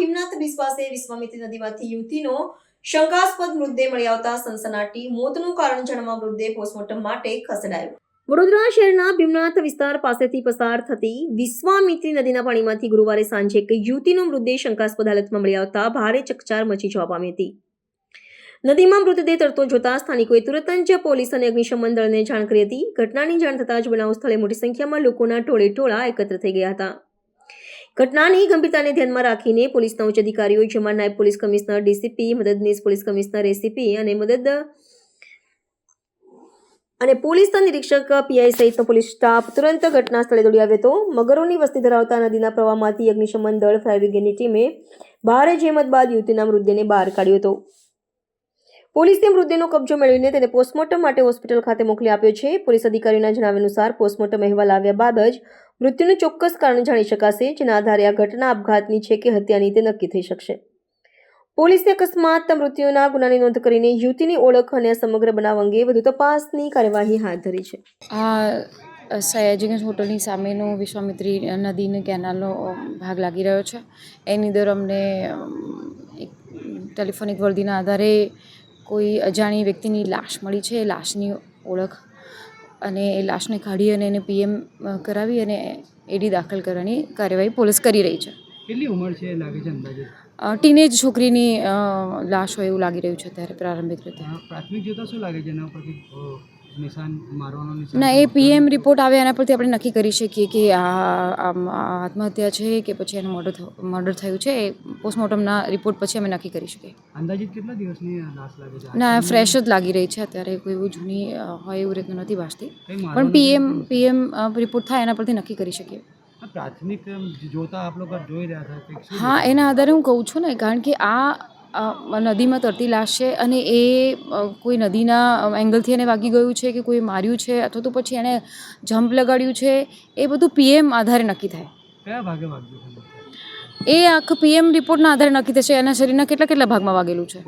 Bhimnath bridge પાસે વિશ્વામિત્રી નદીમાંથી યુવતીનો શંકાસ્પદ મૃતદેહ મળી આવતા સનસનાટી, મોતનું કારણ જાણવા મૃતદેહ પોસ્ટમોર્ટમ માટે ખસેડાયો. વડોદરા શહેરના ભીમનાથ વિસ્તાર પાસેથી પસાર થતી વિશ્વામિત્રી નદીના પાણીમાંથી ગુરુવારે સાંજે એક યુવતીનો મૃતદેહ શંકાસ્પદ હાલતમાં મળી આવતા ભારે ચકચાર મચી જવા પામી હતી. નદીમાં મૃતદેહ તરતો જોતા સ્થાનિકોએ તુરંત જ પોલીસ અને અગ્નિશમન દળને જાણ કરી હતી. ઘટનાની જાણ થતાં જ બનાવ સ્થળે મોટી સંખ્યામાં લોકોના ટોળેટોળા એકત્ર થઈ ગયા હતા. ઘટનાની ગંભીરતાને ધ્યાનમાં રાખીને પોલીસના ઉચ્ચ અધિકારીઓ, જેમાં નાયબ પોલીસ કમિશનર, ડીસીપી, મદદનીશ પોલીસ કમિશનર, એસીપી અને પોલીસના નિરીક્ષક, પીઆઈ સહિતનો પોલીસ સ્ટાફ તુરંત ઘટના સ્થળે દોડી આવ્યો હતો. મગરોની વસ્તી ધરાવતા નદીના પ્રવાહમાંથી અગ્નિશમન દળ, ફાયર બ્રિગેડની ટીમે ભારે જહેમત બાદ યુવતીના મૃતદેહને બહાર કાઢ્યો હતો. પોલીસે મૃતદેહનો કબજો મેળવીને તેને પોસ્ટમોર્ટમ માટે હોસ્પિટલ ખાતે મોકલી આપ્યો છે. પોલીસ અધિકારીઓના જણાવ્યા અનુસાર પોસ્ટમોર્ટમ અહેવાલ આવ્યા બાદ જ મૃત્યુનું ચોક્કસ કારણ જાણી શકાશે, જેના આધારે આ ઘટના આપઘાતની છે કે હત્યાની તે નક્કી થઈ શકશે. પોલીસે અકસ્માત મૃત્યુના ગુનાની નોંધ કરીને યુવતીની ઓળખ અને સમગ્ર બનાવ અંગે વધુ તપાસની કાર્યવાહી હાથ ધરી છે. આ સયાજીગંજ હોટલની સામેનો વિશ્વામિત્રી નદીનો કેનાલનો ભાગ લાગી રહ્યો છે. એની અંદર અમને એક ટેલિફોનિક વર્દીના આધારે કોઈ અજાણી વ્યક્તિની લાશ મળી છે. લાશની ઓળખ અને એ લાશને કાઢી અને એને પીએમ કરાવી અને એડી દાખલ કરવાની કાર્યવાહી પોલીસ કરી રહી છે. કેટલી ઉંમર છે લાગે છે અંદાજે? ટીનેજ છોકરીની લાશ હોય એવું લાગી રહ્યું છે અત્યારે પ્રારંભિક રીતે. પ્રાથમિક જોતા શું લાગે છે એના પરથી નિશાન મારવાનો નિશાન? ના, એ પીએમ રિપોર્ટ આવે એના પરથી આપણે નક્કી કરી શકીએ કે આ આત્મહત્યા છે કે પછી એનું મર્ડર થયું છે. એ પોસ્ટમોર્ટમના રિપોર્ટ પછી અમે નક્કી કરી શકીએ. અંદાજિત કેટલા દિવસની લાશ લાગે છે? ના, ફ્રેશ જ લાગી રહી છે અત્યારે. કોઈ એવું જૂની હોય એવું રીતનું નથી ભાસતી, પણ પીએમ રિપોર્ટ થાય એના પરથી નક્કી કરી શકીએ. પ્રાથમિક જોતા આપ લોકો જોઈ રહ્યા હતા? હા, એના આધારે હું કહું છું ને, કારણ કે આ નદીમાં તરતી લાશ છે અને એ કોઈ નદીના એંગલથી એને વાગી ગયું છે કે કોઈ માર્યું છે અથવા તો પછી એને જમ્પ લગાડ્યું છે, એ બધું પીએમ આધારે નક્કી થાય. કયા ભાગે વાગ્યું છે? એ આખું પીએમ રિપોર્ટના આધારે નક્કી થશે એના શરીરના કેટલા ભાગમાં વાગેલું છે.